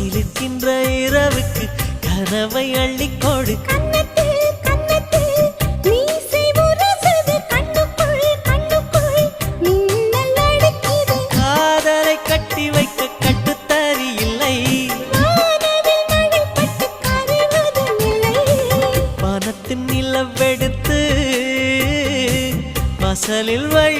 இருக்கின்ற இரவுக்கு கனவை அள்ளிக்கோடு காதலை கட்டி வைக்க கட்டுத்தறி இல்லை வானத்தின் நிலவெடுத்து வாசலில் வை